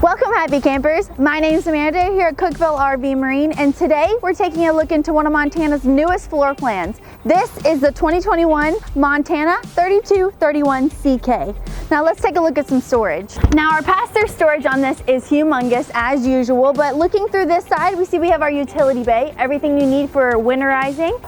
Welcome happy campers, my name is Samantha here at Cookeville RV Marine, and today we're taking a look into one of Montana's newest floor plans. This is the 2021 Montana 3231 CK. Now let's take a look at some storage. Now our pass-through storage on this is humongous as usual, but looking through this side we have our utility bay, everything you need for winterizing.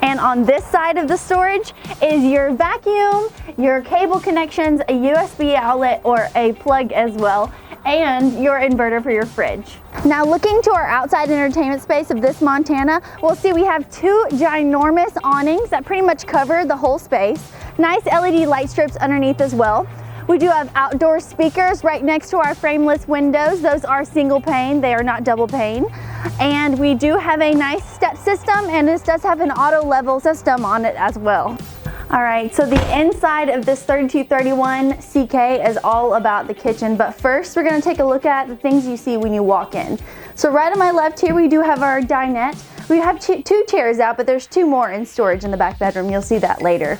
And on this side of the storage is your vacuum, your cable connections, a USB outlet or a plug as well, and your inverter for your fridge. Now looking to our outside entertainment space of this Montana, we'll see we have two ginormous awnings that pretty much cover the whole space. Nice LED light strips underneath as well. We do have outdoor speakers right next to our frameless windows. Those are single pane, they are not double pane. And we do have a nice step system, and this does have an auto level system on it as well. All right, so the inside of this 3231 CK is all about the kitchen, but first we're gonna take a look at the things you see when you walk in. So right on my left here, we do have our dinette. We have two chairs out, but there's two more in storage in the back bedroom. You'll see that later.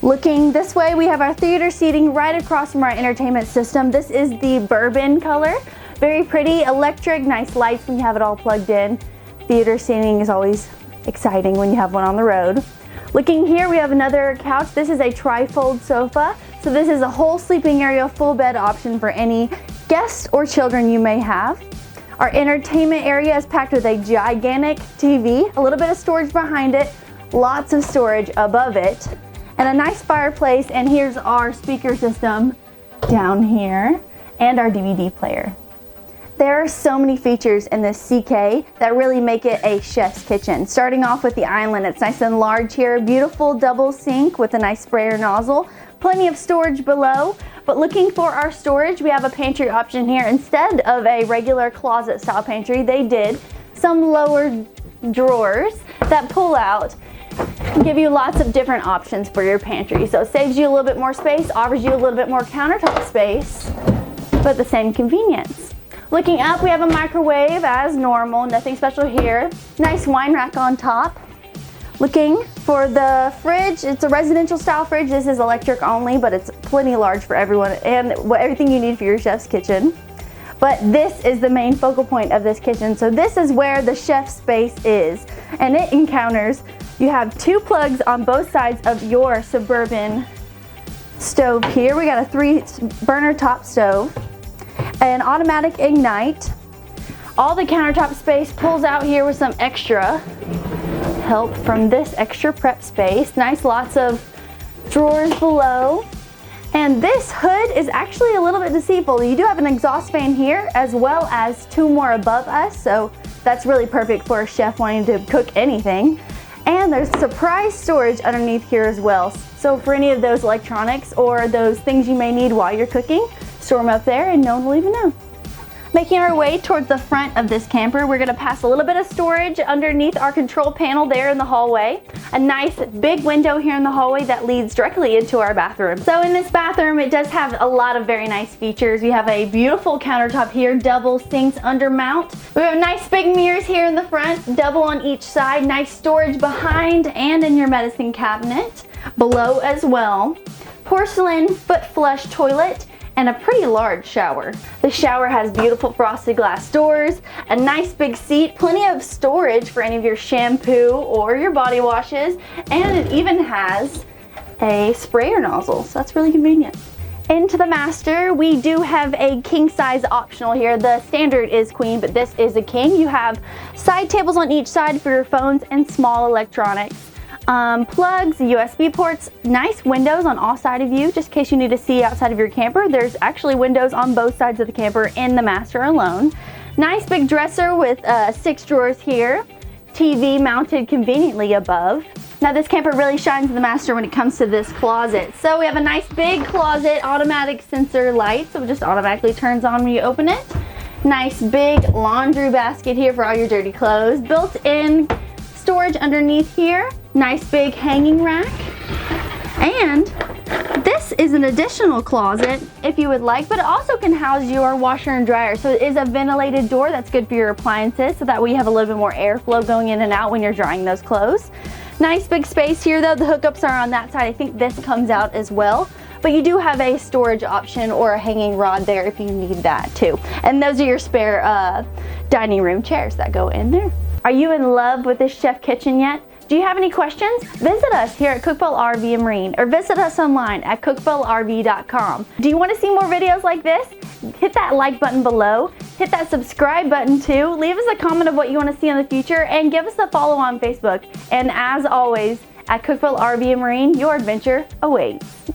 Looking this way, we have our theater seating right across from our entertainment system. This is the bourbon color. Very pretty, electric, nice lights when you have it all plugged in. Theater seating is always exciting when you have one on the road. Looking here, we have another couch. This is a tri-fold sofa. So this is a whole sleeping area, full bed option for any guests or children you may have. Our entertainment area is packed with a gigantic TV, a little bit of storage behind it, lots of storage above it, and a nice fireplace. And here's our speaker system down here and our DVD player. There are so many features in this CK that really make it a chef's kitchen. Starting off with the island, it's nice and large here, beautiful double sink with a nice sprayer nozzle, plenty of storage below. But looking for our storage, we have a pantry option here. Instead of a regular closet style pantry, they did some lower drawers that pull out and give you lots of different options for your pantry. So it saves you a little bit more space, offers you a little bit more countertop space, but the same convenience. Looking up, we have a microwave as normal, nothing special here. Nice wine rack on top. Looking for the fridge, it's a residential style fridge. This is electric only, but it's plenty large for everyone and everything you need for your chef's kitchen. But this is the main focal point of this kitchen. So this is where the chef's space is. And it encounters, you have two plugs on both sides of your Suburban stove here. We got a 3-burner top stove, an automatic ignite. All the countertop space pulls out here with some extra help from this extra prep space. Nice, lots of drawers below. And this hood is actually a little bit deceitful. You do have an exhaust fan here as well as two more above us, so that's really perfect for a chef wanting to cook anything. And there's surprise storage underneath here as well. So for any of those electronics or those things you may need while you're cooking, store them up there and no one will even know. Making our way towards the front of this camper, we're gonna pass a little bit of storage underneath our control panel there in the hallway. A nice big window here in the hallway that leads directly into our bathroom. So in this bathroom, it does have a lot of very nice features. We have a beautiful countertop here, double sinks under mount. We have nice big mirrors here in the front, double on each side, nice storage behind and in your medicine cabinet, below as well. Porcelain foot flush toilet, and a pretty large shower. The shower has beautiful frosted glass doors, a nice big seat, plenty of storage for any of your shampoo or your body washes, and it even has a sprayer nozzle, so that's really convenient. Into the master, we do have a king size optional here. The standard is queen, but this is a king. You have side tables on each side for your phones and small electronics. Plugs, USB ports, nice windows on all sides of you, just in case you need to see outside of your camper. There's actually windows on both sides of the camper in the master alone. Nice big dresser with 6 drawers here. TV mounted conveniently above. Now this camper really shines in the master when it comes to this closet. So we have a nice big closet, automatic sensor light, so it just automatically turns on when you open it. Nice big laundry basket here for all your dirty clothes. Built-in storage underneath here. Nice big hanging rack. And this is an additional closet if you would like, but it also can house your washer and dryer. So it is a ventilated door that's good for your appliances, so that way you have a little bit more airflow going in and out when you're drying those clothes. Nice big space here though. The hookups are on that side. I think this comes out as well. but you do have a storage option or a hanging rod there if you need that too. And those are your spare dining room chairs that go in there. Are you in love with this chef kitchen yet? Do you have any questions? Visit us here at Cookeville RV and Marine, or visit us online at cookevilleRV.com. Do you want to see more videos like this? Hit that like button below, hit that subscribe button too, leave us a comment of what you want to see in the future, and give us a follow on Facebook. And as always, at Cookeville RV and Marine, your adventure awaits.